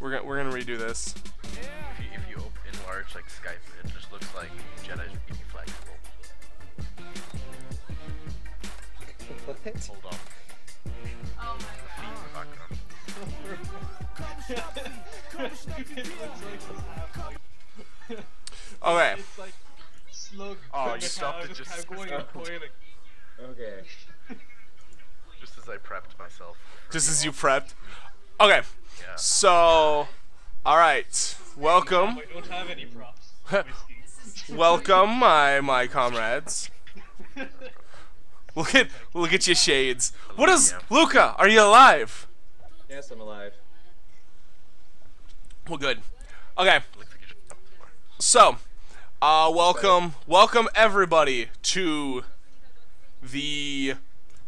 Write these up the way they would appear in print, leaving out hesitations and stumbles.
we're gonna redo this. If you enlarge like Skype, it just looks like Jedi's really flexible. What? Hold on. Oh my Okay. It's like slug. Oh, you stopped it just going and pointing. Okay. Just as I prepped myself. Just as you prepped. Okay. Yeah. So, all right. Welcome. I don't have any props. Welcome, my comrades. Look at you, shades. What is Luca? Are you alive? Yes, I'm alive. Well, good. Okay. Looks like you just jumped the floor. So, welcome everybody to the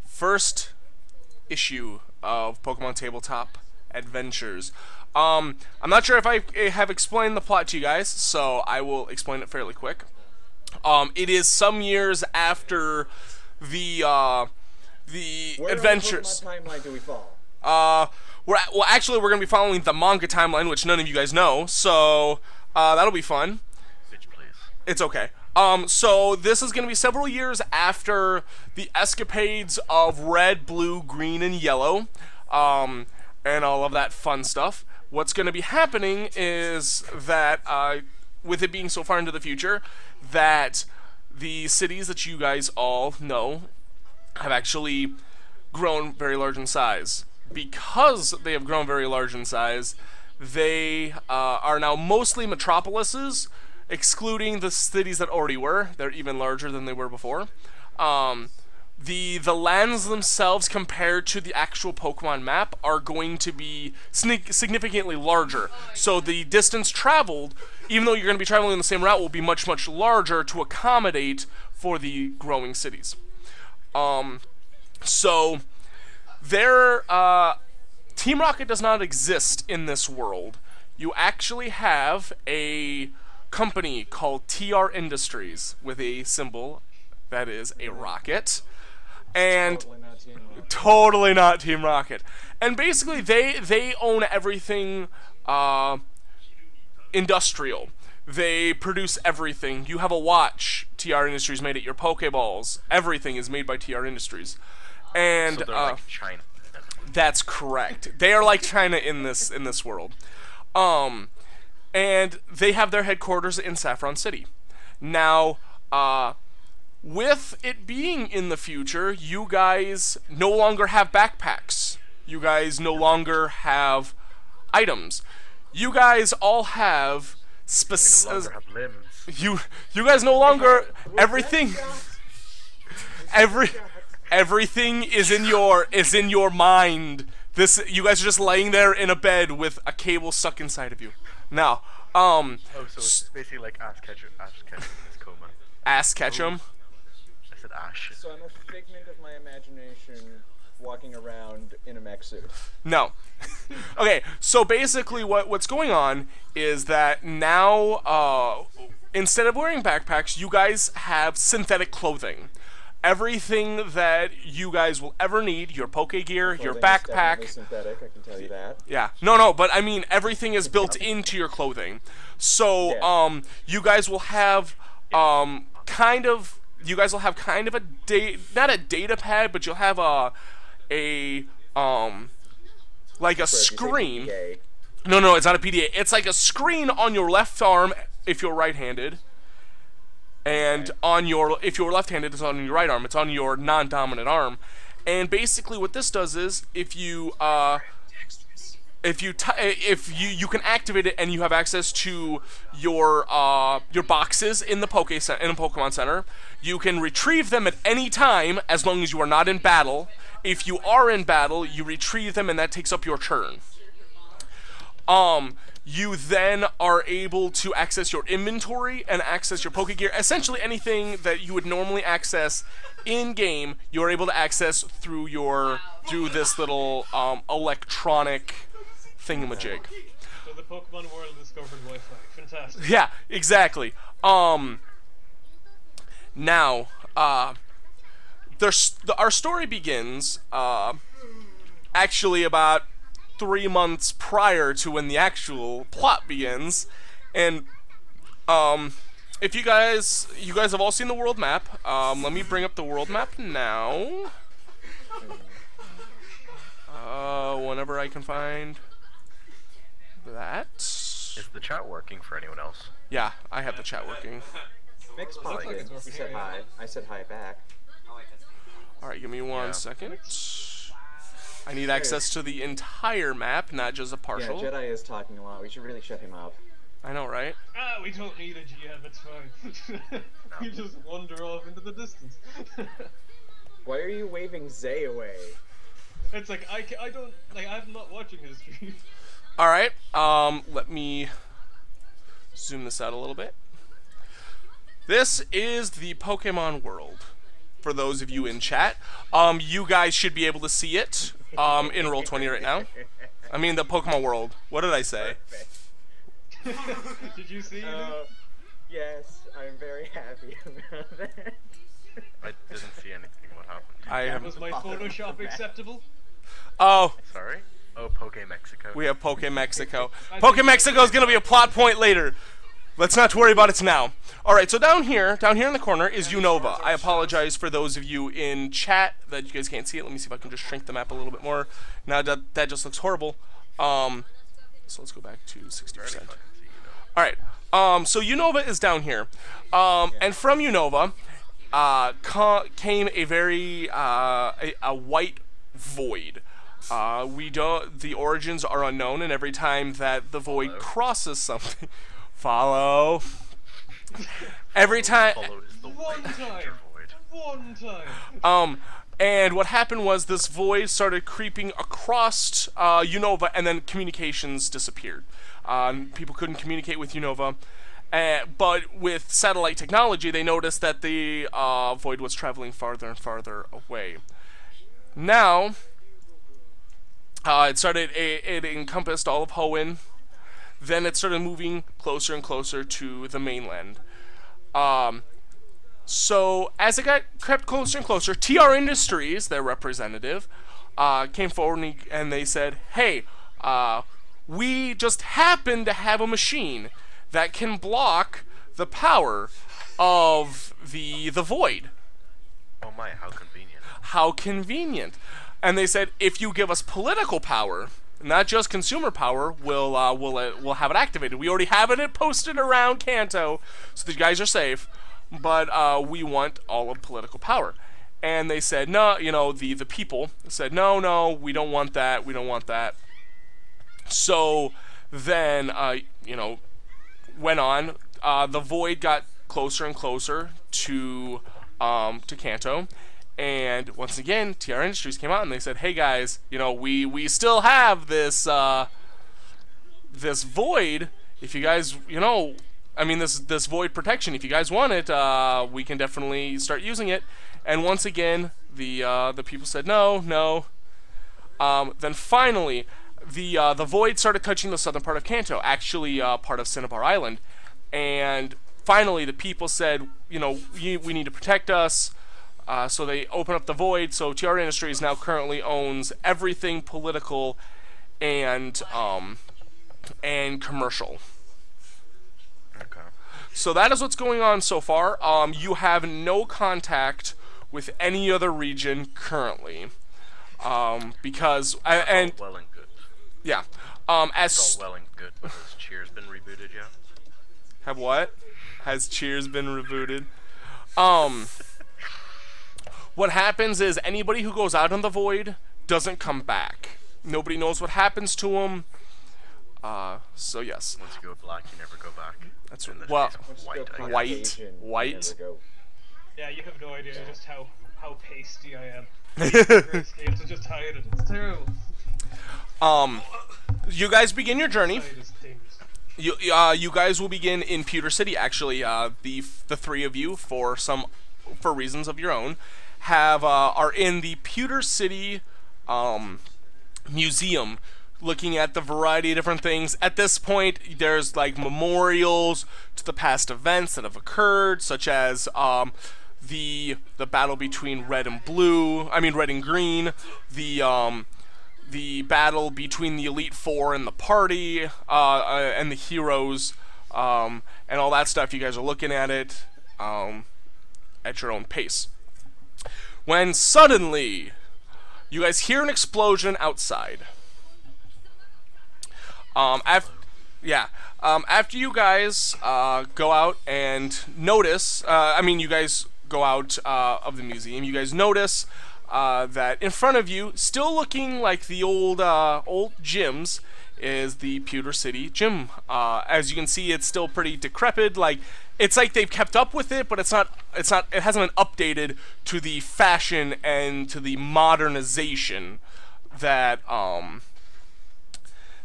first issue of Pokemon Tabletop Adventures. I'm not sure if I have explained the plot to you guys, so I will explain it fairly quick. It is some years after the adventures. Where on the Pokemon timeline do we fall? Actually, we're gonna be following the manga timeline, which none of you guys know, so that'll be fun. Bitch, please. It's okay. So this is gonna be several years after the escapades of Red, Blue, Green, and Yellow, and all of that fun stuff. What's gonna be happening is that, with it being so far into the future, that the cities that you guys all know have actually grown very large in size. Because they have grown very large in size, they are now mostly metropolises, excluding the cities that already were. They're even larger than they were before. The lands themselves, compared to the actual Pokemon map, are going to be significantly larger. So the distance traveled, even though you're going to be traveling the same route, will be much, much larger to accommodate for the growing cities. So Team Rocket does not exist in this world. You actually have a company called TR Industries with a symbol that is a rocket. And totally not Team Rocket. And basically they own everything industrial. They produce everything. You have a watch TR Industries made it. Your Pokeballs, everything is made by TR Industries. And So they're like China. that's correct. They are like China in this world. And they have their headquarters in Saffron City. Now, with it being in the future, you guys no longer have backpacks. You guys no longer have items. You guys all have We no longer have limbs. you guys no longer everything everything is in your mind. You guys are just laying there in a bed with a cable stuck inside of you. Now, Oh, so it's basically like Ash Ketchum in his coma. Ass Ketchum. I said Ash. So I'm a figment of my imagination walking around in a mech suit. No. Okay, so basically what's going on is that now, instead of wearing backpacks, you guys have synthetic clothing. Everything that you guys will ever need, your Poke Gear, your Clothing is backpack. definitely synthetic, I can tell you that. Yeah. No, but I mean everything is built into your clothing. So, Yeah. You guys will have kind of a not a data pad, but you'll have a like a screen. PDA. No, it's not a PDA. It's like a screen on your left arm if you're right-handed. And if you're left-handed, it's on your right arm. It's on your non-dominant arm. And basically, what this does is, if you can activate it and you have access to your boxes in the Pokemon Center, you can retrieve them at any time as long as you are not in battle. If you are in battle, you retrieve them, and that takes up your turn. You then are able to access your inventory and access your Poke Gear. Essentially anything that you would normally access in-game, you're able to access through this little electronic thingamajig. So the Pokemon world discovered Wi-Fi. Fantastic. Yeah, exactly. Now, our story begins actually about 3 months prior to when the actual plot begins. And if you guys have all seen the world map. Let me bring up the world map now. Whenever I can find that. Is the chat working for anyone else? Yeah, I have the chat working. Mix popped like in. it's He working, said yeah. hi. I said hi back. Alright, give me one Yeah. second. I need access to the entire map, not just a Yeah, partial. Jedi is talking a lot. We should really shut him up. I know, right? Ah, we don't need a GM, it's fine. We just wander off into the distance. Why are you waving Zay away? It's like, I don't, like, I'm not watching his stream. Alright, let me zoom this out a little bit. This is the Pokemon world. For those of you in chat, you guys should be able to see it in Roll20 right now. I mean, the Pokemon world. What did I say? Did you see it? Yes, I'm very happy about that. I didn't see anything. What happened? I have. Was my Photoshop acceptable? Oh, Sorry? Oh, Poke Mexico. we have Poke Mexico. Poke Mexico is gonna be a plot point later. Let's not worry about it now. Alright, so down here in the corner is Unova. I apologize for those of you in chat that you guys can't see it. Let me see if I can just shrink the map a little bit more. Now that just looks horrible. So let's go back to 60%. Alright, so Unova is down here. And from Unova came a very, a white void. The origins are unknown, and every time that the void crosses something... Follow. Every time. Follow is the One white time. danger void. One time. And what happened was this void started creeping across Unova, and then communications disappeared. People couldn't communicate with Unova. But with satellite technology, they noticed that the void was traveling farther and farther away. Now, it encompassed all of Hoenn. Then it started moving closer and closer to the mainland. So as it crept closer and closer, TR Industries, their representative, came forward and they said, "Hey, we just happen to have a machine that can block the power of the void." Oh my, how convenient. How convenient! And they said, if you give us political power, not just consumer power, we'll have it activated. We already have it posted around Kanto, so the guys are safe. But we want all of political power. And they said, no, the people said, no, we don't want that. We don't want that. So then, went on. The void got closer and closer to Kanto. And once again, TR Industries came out and they said, "Hey guys, we still have this this void. If you guys, this void protection. If you guys want it, we can definitely start using it." And once again, the people said no. Then finally, the void started touching the southern part of Kanto, actually part of Cinnabar Island. And finally, the people said, we need to protect us. So they open up the void. So TR Industries now currently owns everything political and commercial. Okay. So that is what's going on so far. You have no contact with any other region currently, because and All well and good. yeah, It's all well and good, but has Cheers been rebooted yet? have what? Has Cheers been rebooted? What happens is anybody who goes out on the void doesn't come back. Nobody knows what happens to them. So yes, Once you go black, you never go back. That's In this well, case, Once you white, go I guess. Caucasian, you White. never go. Yeah, you have no idea just how pasty I am. Grayscale to just hide it. It's terrible. you guys begin your journey. Hide is dangerous. You guys will begin in Pewter City. Actually, the three of you, for reasons of your own, are in the Pewter City museum, looking at the variety of different things. At this point, there's like memorials to the past events that have occurred, such as the battle between red and green, the battle between the Elite Four and the party, and the heroes, and all that stuff. You guys are looking at it at your own pace. When suddenly, you guys hear an explosion outside. After you guys go out and notice, you guys go out of the museum, you guys notice that in front of you, still looking like the old gyms, is the Pewter City gym. As you can see, it's still pretty decrepit. Like, it's like they've kept up with it, but it hasn't been updated to the fashion and to the modernization that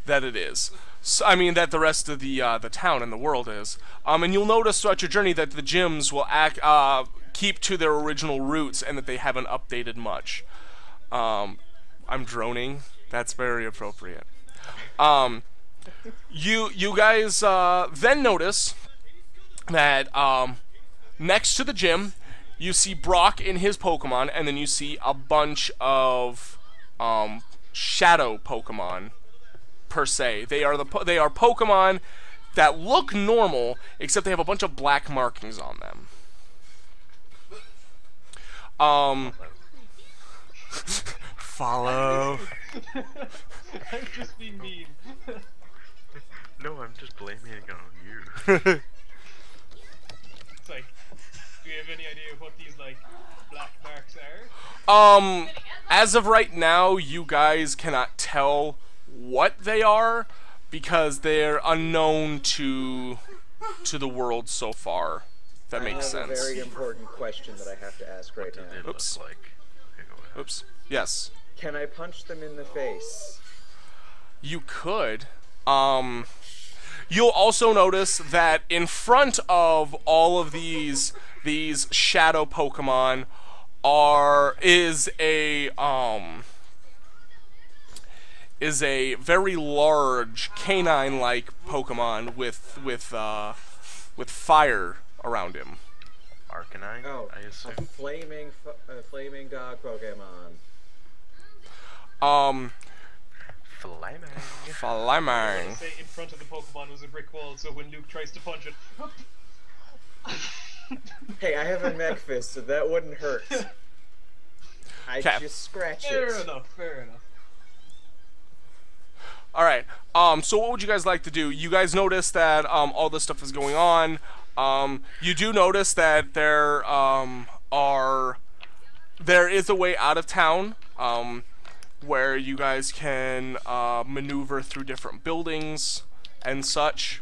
it is. So, that the rest of the town and the world is. And you'll notice throughout your journey that the gyms will keep to their original roots and that they haven't updated much. I'm droning. That's very appropriate. You guys then notice that next to the gym, you see Brock in his Pokemon, and then you see a bunch of shadow Pokemon. Per se, they are Pokemon that look normal, except they have a bunch of black markings on them. Follow. I'm just being mean. No, I'm just blaming it on you. It's like, do you have any idea what these like black marks are? As of right now, you guys cannot tell what they are because they're unknown to the world so far. If that makes sense. I have a very important question that I have to ask right now. It looks like. Oops. Yes. Can I punch them in the face? You could. You'll also notice that in front of all of these shadow Pokemon is a very large canine-like Pokemon with fire around him. Arcanine? Oh, I assume. a flaming dog Pokemon. Flaming. Say in front of the Pokemon was a brick wall, so when Luke tries to punch it. Hey, I have a mech fist, so that wouldn't hurt. I just scratch it. Fair enough. Alright, so what would you guys like to do? You guys notice that all this stuff is going on. You do notice that there is a way out of town where you guys can maneuver through different buildings and such.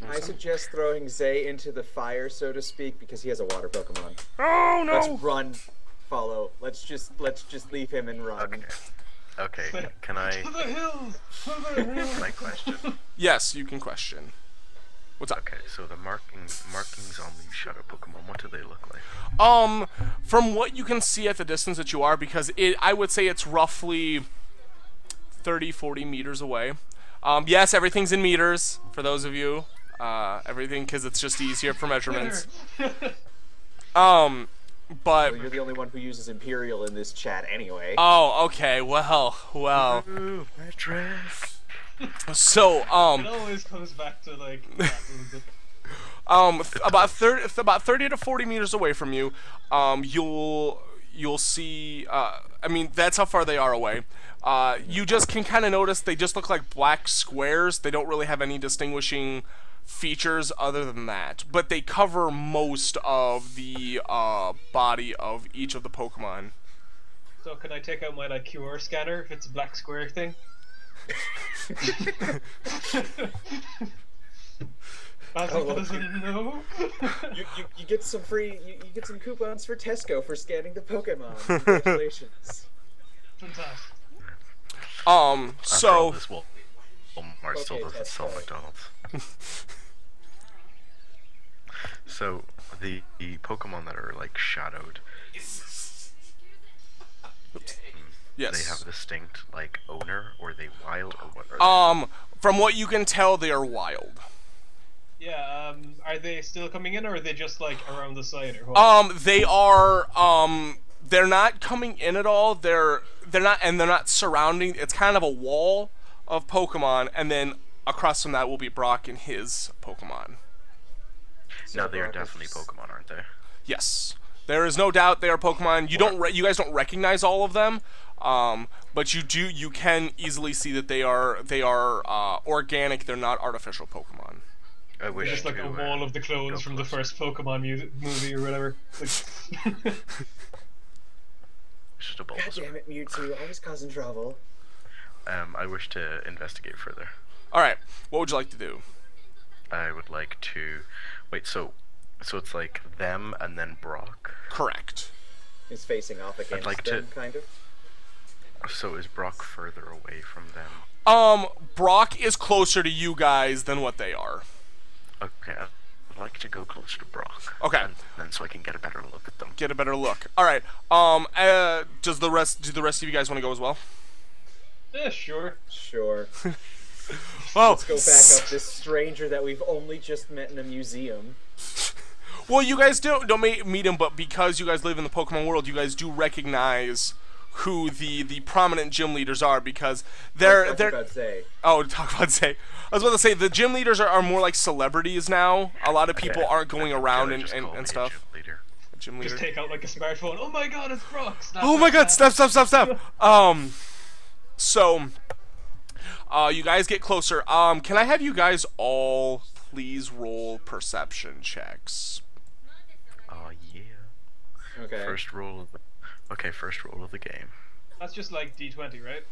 I suggest throwing Zay into the fire, so to speak, because he has a water Pokemon. Oh no! Let's run, follow. Let's just leave him and run. Okay, can I... To the hills! To the hills! Can I question? Yes, you can question. What's up? Okay, so the markings on these shadow Pokemon, what do they look like? From what you can see at the distance that you are, because I would say it's roughly 30-40 meters away. Yes, everything's in meters, for those of you. Everything, because it's just easier for measurements. But well, you're the only one who uses Imperial in this chat anyway. oh, okay. Well. Ooh, my dress. So It always comes back to like that little bit. about 30 to 40 meters away from you, you'll see. That's how far they are away. You just can kind of notice they just look like black squares. They don't really have any distinguishing features other than that, but they cover most of the body of each of the Pokemon. So can I take out my like QR scanner if it's a black square thing? Oh, doesn't know. You get some free. You get some coupons for Tesco for scanning the Pokemon. Congratulations. Fantastic. After all So this, Walmart still Okay, doesn't sell Tesco. McDonald's. So the Pokemon that are like shadowed, yes. they have a distinct like owner, or are they wild, or what are they? From what you can tell, they are wild. Yeah, are they still coming in, or are they just like around the side, or what? They are they're not coming in at all. They're not surrounding. It's kind of a wall of Pokemon, and then across from that will be Brock and his Pokemon. No, they are definitely Pokemon, aren't they? Yes, there is no doubt they are Pokemon. You guys don't recognize all of them, but you can easily see that they are organic. They're not artificial Pokemon. I wish Just like to, a wall of the clones from the first Pokemon movie or whatever. Like, Just a God Bulbasaur. damn it, Mewtwo, always causing trouble. I wish to investigate further. All right, what would you like to do? I would like to wait. So it's like them and then Brock. Correct. He's facing off against like them, to- kind of. So is Brock further away from them? Brock is closer to you guys than what they are. Okay, I'd like to go closer to Brock. Okay. And then so I can get a better look at them. Get a better look. All right. Do the rest of you guys want to go as well? yeah, sure. Sure. Oh, Let's go back up this stranger that we've only just met in a museum. well, you guys don't meet him, but because you guys live in the Pokemon world, you guys do recognize who the prominent gym leaders are because they're About Zay. oh, talk about say. I was about to say the gym leaders are more like celebrities now. A lot of people Okay. aren't going around Just call me a and stuff. gym leader. Gym leader. Just take out like a smartphone. Oh my god, it's Brock! Snap, Oh my god, snap. stop. So, you guys get closer. Can I have you guys all please roll perception checks? Oh yeah. Okay. First roll of the game. That's just like D20, right?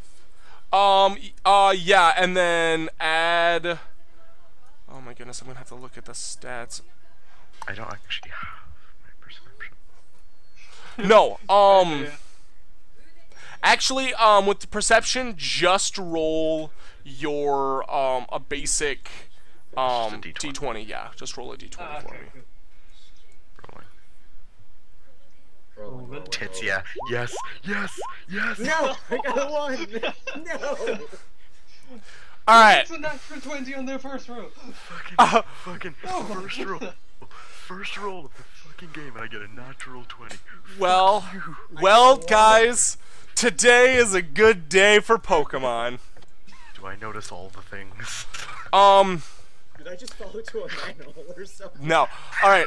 Yeah, and then add... Oh my goodness, I'm gonna have to look at the stats. I don't actually have my perception. No, Yeah. actually, with the perception, just roll your, a basic, Just a D20. D20, yeah. Just roll a D20 Ah, for okay, me. cool. Rolling, rolling, Tits, rolling. yeah. Yes. No! I got a 1! No! Alright, It's a natural 20 on their first row. Fucking first roll. First roll of the fucking game, and I get a natural 20. well, guys, today is a good day for Pokemon. Do I notice all the things? Did I just fall into a manhole or something? No. Alright,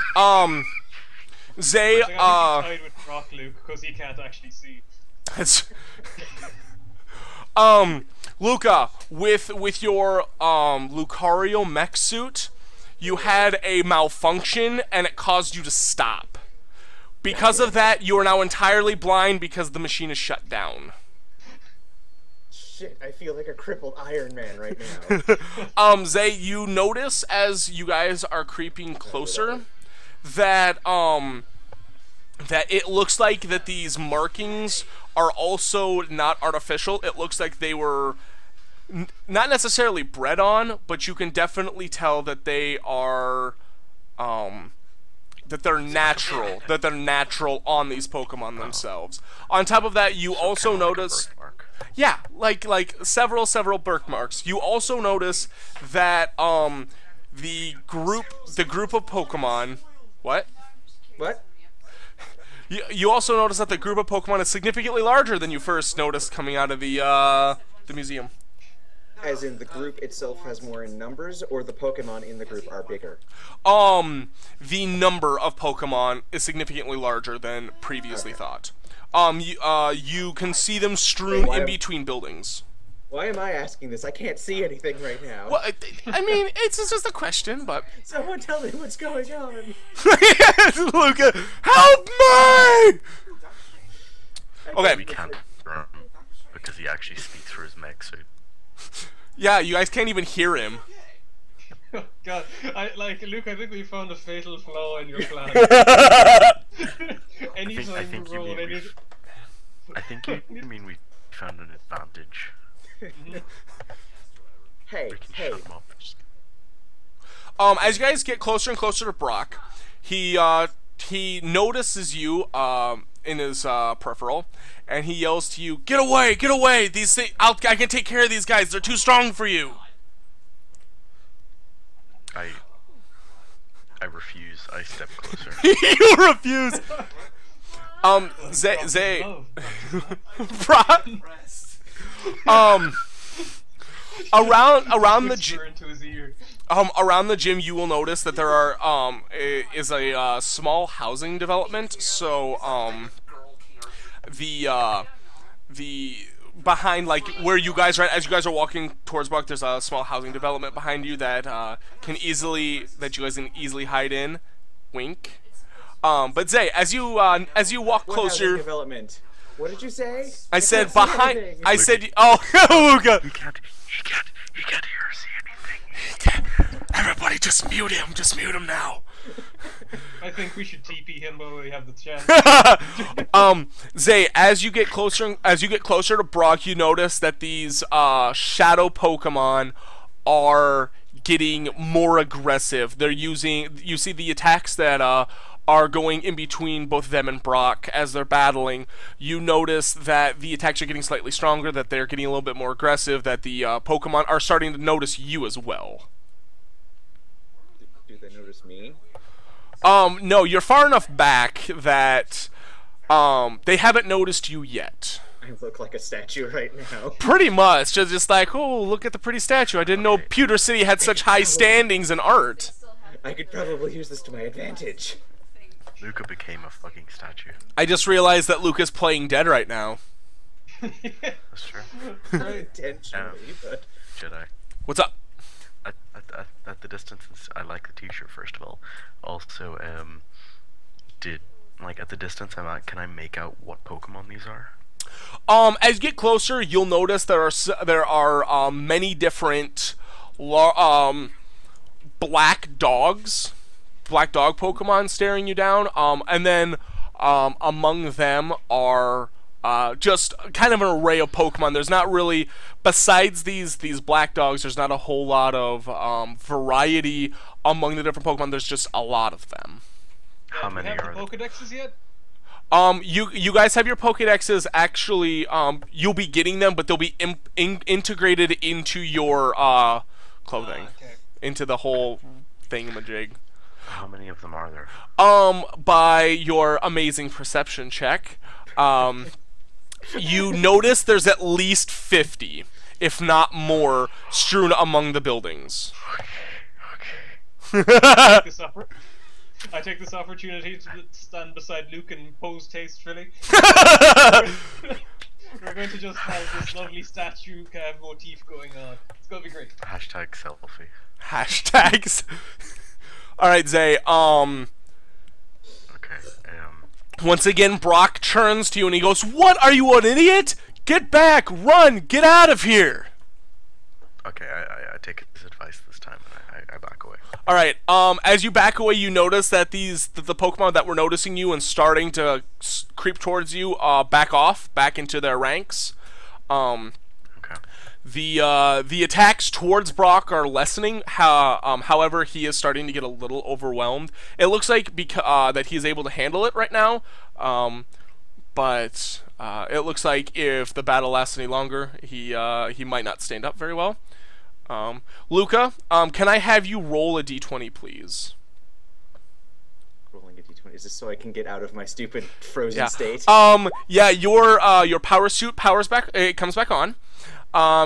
Zay, I think I tied with Brock Luke because he can't actually see. it's, Luca, with your, Lucario mech suit, you had a malfunction and it caused you to stop. Because of that, you are now entirely blind because the machine is shut down. Shit, I feel like a crippled Iron Man right now. Zay, you notice as you guys are creeping closer that that it looks like that these markings are also not artificial. It looks like they were not necessarily bred on, but you can definitely tell that they are that they're natural, on these Pokemon themselves. On top of that, you also Kinda like a notice birthmark. yeah, like several birthmarks. You also notice that the group of Pokemon. What? What? You also notice that the group of Pokemon is significantly larger than you first noticed coming out of the museum. As in, the group itself has more in numbers, or the Pokemon in the group are bigger? The number of Pokemon is significantly larger than previously thought. You can see them strewn Why- in between buildings. Why am I asking this? I can't see anything right now. Well, I mean, it's just a question, but Someone tell me what's going on. Luca, help me! Okay, We can't because he actually speaks for his mech suit. yeah, you guys can't even hear him. God, Luke, I think we found a fatal flaw in your plan. Anytime I think you you roll mean any... I think you mean we found an advantage. Hey, We can hey. shut him up. As you guys get closer and closer to Brock, he notices you in his peripheral, and he yells to you, "Get away! Get away! These things, I can take care of these guys. They're too strong for you." I refuse. I step closer. You refuse. Zay, Oh, Brock, around the whisper into his ear. around the gym, you will notice that there are is a small housing development. So the behind, like where you guys are, as you guys are walking towards Buck, there's a small housing development behind you that you guys can easily hide in. Wink. But Zay, as you walk What housing closer, development? What did you say? I said can't see behind. anything. I said, oh, Luca. He can't hear or see anything. Everybody, just mute him. Just mute him now. I think we should TP him while we have the chance. Zay, as you get closer to Brock, you notice that these shadow Pokemon are getting more aggressive. You see the attacks that are going in between both them and Brock as they're battling. You notice that the attacks are getting slightly stronger, that they're getting a little bit more aggressive, that the Pokemon are starting to notice you as well. Do they notice me? No, you're far enough back that they haven't noticed you yet. I look like a statue right now. Pretty much, just like, oh, look at the pretty statue. I didn't know Pewter City had such high standings in art. I could probably use this to my advantage. Luca became a fucking statue. I just realized that Luca's playing dead right now. That's true. Not intentionally, but Jedi. What's up? At the distance, I like the T-shirt first of all. Also, at the distance I'm at, can I make out what Pokemon these are? As you get closer, you'll notice there are many different black dog Pokemon staring you down. And then among them are just kind of an array of Pokemon. There's not really, besides these black dogs, there's not a whole lot of variety among the different Pokemon. There's just a lot of them. How many do we are have the there? Pokedexes yet? You guys have your Pokédexes. Actually, you'll be getting them, but they'll be integrated into your clothing, Okay. into the whole thingamajig. How many of them are there? By your amazing perception check, you notice there's at least 50, if not more, strewn among the buildings. I take this opportunity to stand beside Luke and pose tastefully. We're going to just have this lovely statue motif going on. It's gonna be great. Hashtag selfie. Hashtags. All right, Zay. Okay. Once again, Brock turns to you and he goes, "What? Are you an idiot? Get back! Run! Get out of here!" Okay. I take his advice this time and I back away. All right. As you back away, you notice that the Pokemon that were noticing you and starting to creep towards you, back off, back into their ranks. Okay. The attacks towards Brock are lessening. However, he is starting to get a little overwhelmed. It looks like that he is able to handle it right now. But it looks like if the battle lasts any longer, he might not stand up very well. Luca, can I have you roll a d20, please? rolling a d20. Is this so I can get out of my stupid frozen Yeah. state? Yeah, your power suit powers back. It comes back on.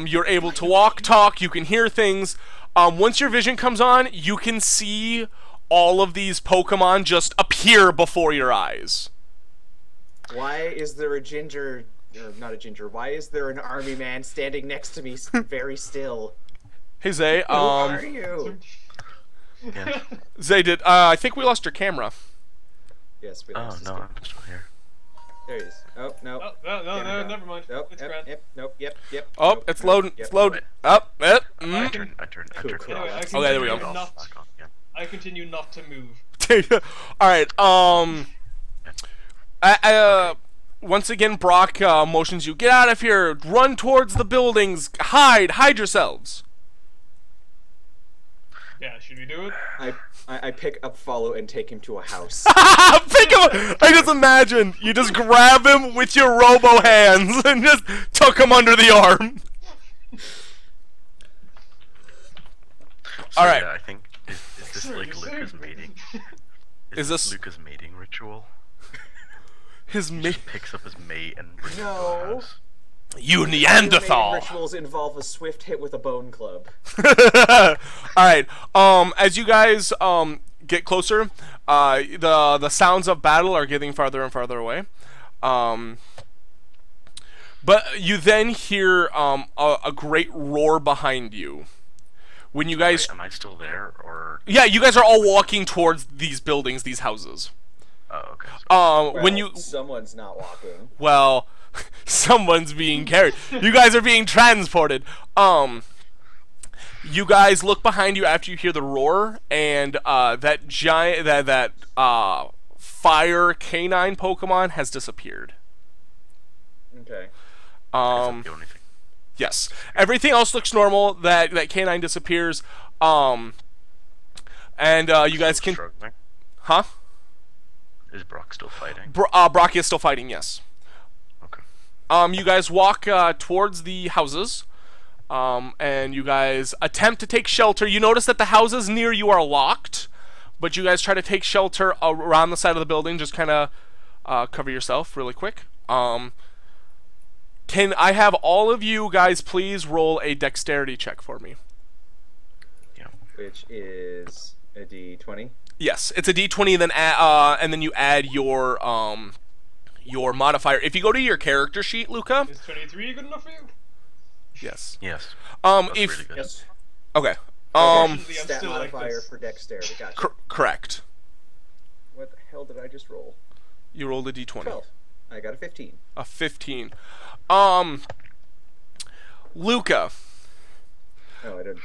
You're able to walk, talk. You can hear things. Once your vision comes on, you can see all of these Pokemon just appear before your eyes. Why is there a ginger... not a ginger. Why is there an army man standing next to me very still? Hey Zay, Who are you? Yeah. Zay, I think we lost your camera. Yes, we Oh lost no, his I'm still here. There he is. Oh, no. Oh, no, Camera never mind. Nope, It's yep, grand. yep, nope, yep. Oh, nope, it's nope, loading. yep, It's loading. nope. Up. It. I turned Cool. Anyway, I Oh, there we go. continue not- back on, yeah. I continue not to move. All right. Once again, Brock motions you. Get out of here. Run towards the buildings. Hide yourselves. Yeah, should we do it? I pick up Follow and take him to a house. Pick him. I just imagine you just grab him with your robo hands and just tuck him under the arm. So, All right. yeah, I think is this Sure, like you Luca's said. mating? Is this- Luca's mating ritual? His mate. Picks up his mate and brings him to No. the house. You Mating Neanderthal. rituals involve a swift hit with a bone club. All right. As you guys get closer, the sounds of battle are getting farther and farther away. But you then hear a great roar behind you. When you guys, Wait, am I still there, or? yeah, you guys are all walking towards these buildings, these houses. Oh, okay. So When you, Someone's not walking. well, someone's being carried. You guys are being transported. You guys look behind you after you hear the roar, and that giant, that fire canine Pokemon has disappeared. Okay. is that the only thing? Yes. Everything else looks normal. That canine disappears. And you guys can, Struggling? huh? Is Brock still fighting? Brock is still fighting. Yes. Okay. You guys walk towards the houses, and you guys attempt to take shelter. You notice that the houses near you are locked, but you guys try to take shelter around the side of the building. Just kind of cover yourself really quick. Can I have all of you guys please roll a dexterity check for me? Yeah. Which is a D20. Yes, it's a D20, and then you add your modifier. If you go to your character sheet, Luca. Is 23 good enough for you? Yes. Yes. If That's really good. Yes. okay. Unfortunately, I'm Stat still like modifier this. for dexterity. Gotcha. Correct. What the hell did I just roll? You rolled a D20. 12. I got a 15. A 15. Luca. Oh, I didn't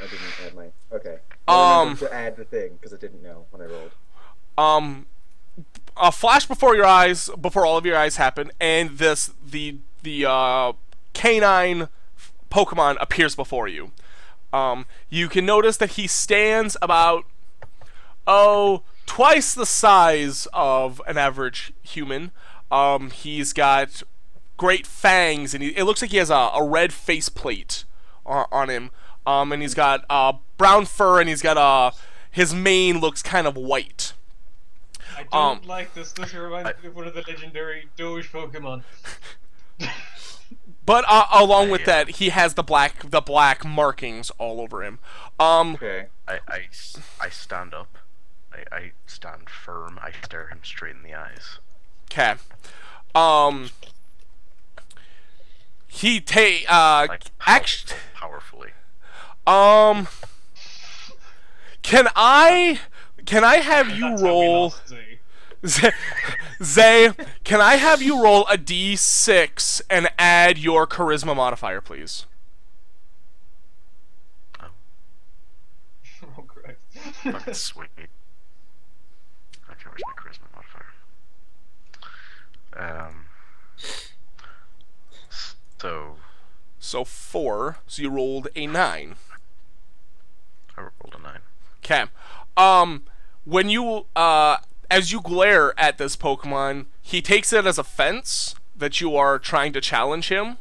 add my. Okay. To add the thing because I didn't know when I rolled. A flash before your eyes, before all of your eyes happen, and the canine Pokemon appears before you. You can notice that he stands about twice the size of an average human. He's got great fangs, and it looks like he has a red faceplate on him. And he's got brown fur, and he's got his mane looks kind of white. I don't like this. This reminds me of one of the legendary Doge Pokemon. But along with that, he has the black markings all over him. Okay. I stand up. I stand firm. I stare him straight in the eyes. Okay. He actually. Powerfully. Can I have you That's how we roll? lost Z. Zay, can I have you roll a d6 and add your charisma modifier, please? Oh, Christ. Fucking sweet. Okay, where's my charisma modifier? So 4. So you rolled a 9. I rolled a 9. Okay. When you as you glare at this Pokemon, he takes it as offense that you are trying to challenge him.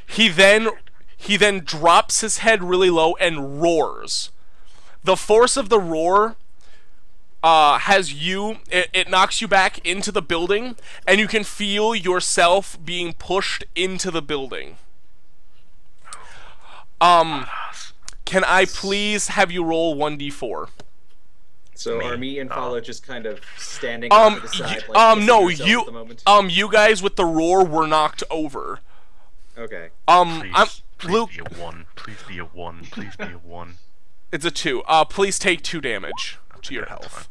He then drops his head really low and roars. The force of the roar has you. It knocks you back into the building, and you can feel yourself being pushed into the building. Can I please have you roll 1d4? So are me and Follow just kind of standing off to the side? Like No, yourselves you, at the moment? you guys with the roar were knocked over. Okay. Please Luke, be a 1. Please be a 1. Please be a 1. it's a 2. Please take 2 damage to your Okay, that's health.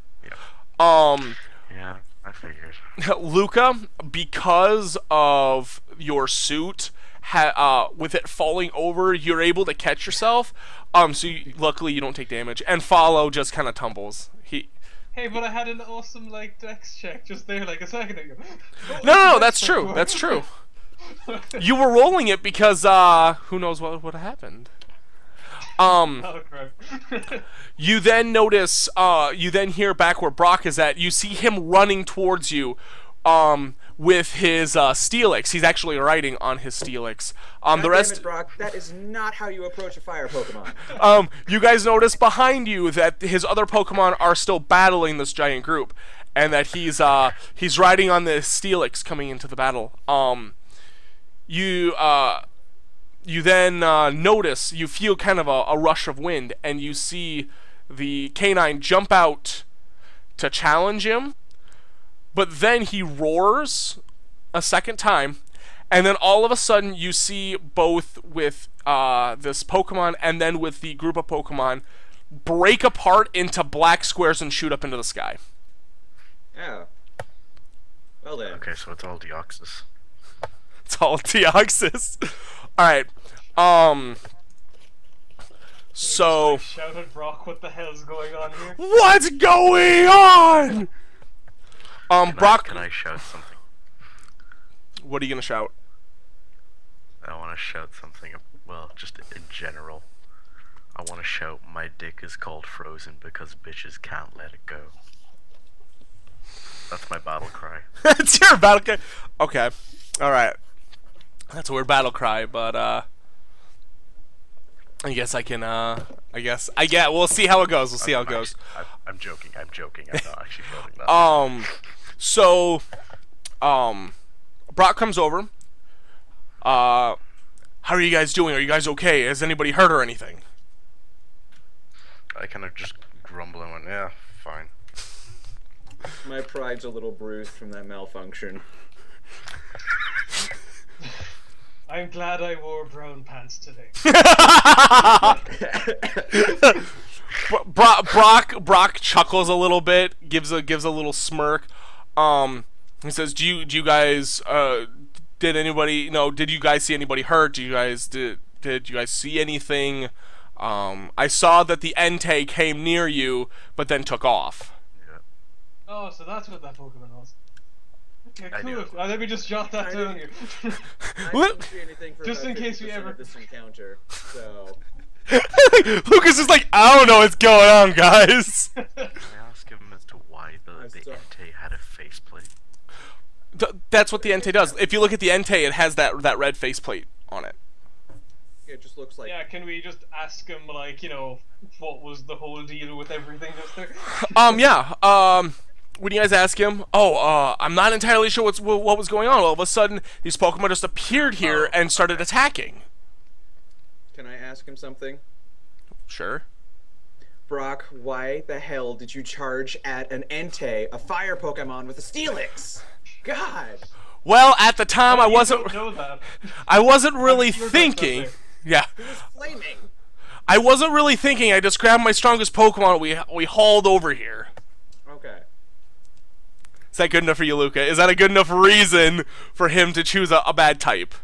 fine. Yeah, I figured. Luca, because of your suit, with it falling over, you're able to catch yourself. Luckily you don't take damage, and Follow just kind of tumbles. Hey, but I had an awesome dex check just there like a second ago. No, that's true. That's true. You were rolling it because who knows what would have happened. Oh, crap. You then notice, you then hear back where Brock is at. You see him running towards you, with his Steelix. He's actually riding on his Steelix. The rest, Damn it, Brock, that is not how you approach a fire Pokemon. you guys notice behind you that his other Pokemon are still battling this giant group, and that he's riding on the Steelix coming into the battle. You then notice, you feel kind of a rush of wind, and you see the canine jump out to challenge him, but then he roars a second time, and then all of a sudden you see both with this Pokemon and then with the group of Pokemon break apart into black squares and shoot up into the sky. Yeah. Well then. Okay, so it's all Deoxys. It's all Deoxys. Alright. So Shout at Brock, what the hell's going on here? what's going on? Brock, Can I shout something? what are you gonna shout? I want to shout something. Well, just in general. I want to shout, my dick is called Frozen because bitches can't let it go. That's my battle cry. It's your battle cry. Okay. Alright. That's a weird battle cry, but I guess I can we'll see how it goes. We'll see how it goes. I'm joking. I'm not actually shouting that. So Brock comes over. How are you guys doing? Are you guys okay? Has anybody hurt or anything? I kind of just grumble and went, yeah, fine. My pride's a little bruised from that malfunction. I'm glad I wore brown pants today. Brock chuckles a little bit, gives a little smirk. He says, "Do you guys did you guys see anybody hurt? Did you guys see anything? I saw that the Entei came near you, but then took off." Yeah. Oh, so that's what that Pokemon was. Okay, I knew cool. it. Let me just jot that down here. I What? didn't see anything for Just about in case we 50% ever- of this encounter, so... Lucas is like, "I don't know what's going on, guys." Can I ask him as to why the Entei had a faceplate? That's what the Entei does. If you look at the Entei, it has that red faceplate on it. It just looks like... Yeah, can we just ask him, like, what was the whole deal with everything just there? Yeah. When you guys ask him, I'm not entirely sure what was going on. All of a sudden, these Pokemon just appeared here and started attacking. Can I ask him something? Sure. Brock, why the hell did you charge at an Entei, a fire Pokemon, with a Steelix? God! Well, at the time, I You wasn't. don't know that. I wasn't really You're thinking. just Yeah. He was flaming! I wasn't really thinking. I just grabbed my strongest Pokemon. We hauled over here. Okay. Is that good enough for you, Luca? Is that a good enough reason for him to choose a bad type?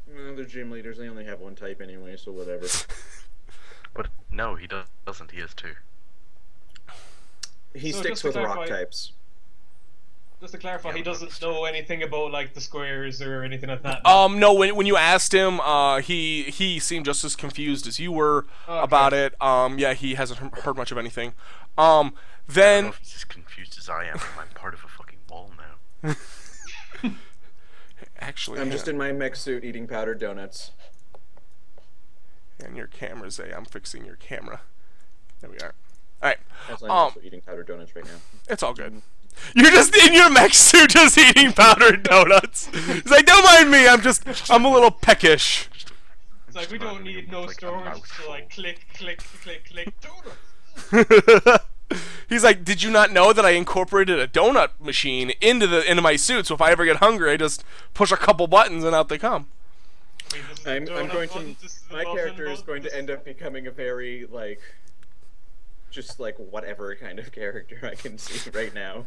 Well, they're gym leaders, they only have one type anyway, so whatever. But no, he doesn't. He has two. He So sticks just to with rock clarify- types. Just to clarify, Yeah, he but doesn't that's know anything about, like, the squares or anything like that. No. When you asked him, he seemed just as confused as you were about it. Yeah, he hasn't heard much of anything. I don't know Then if he's as confused as I am. I'm part of a fucking ball now. actually, I'm just in my mech suit eating powdered donuts. and your camera's I'm fixing your camera. There we are. All right. Also, I'm also eating powdered donuts right now. It's all good. You're just in your mech suit, just eating powdered donuts. He's like, "Don't mind me. I'm a little peckish." It's like, we don't need no Like a storage, so mouthful. like, click, click, click, click, donuts. He's like, "Did you not know that I incorporated a donut machine into my suit? So if I ever get hungry, I just push a couple buttons and out they come." I mean, this is the I'm donut going button, to... this is the My muffin character is button, going this to end up becoming a very, like... just, like, whatever kind of character I can see right now.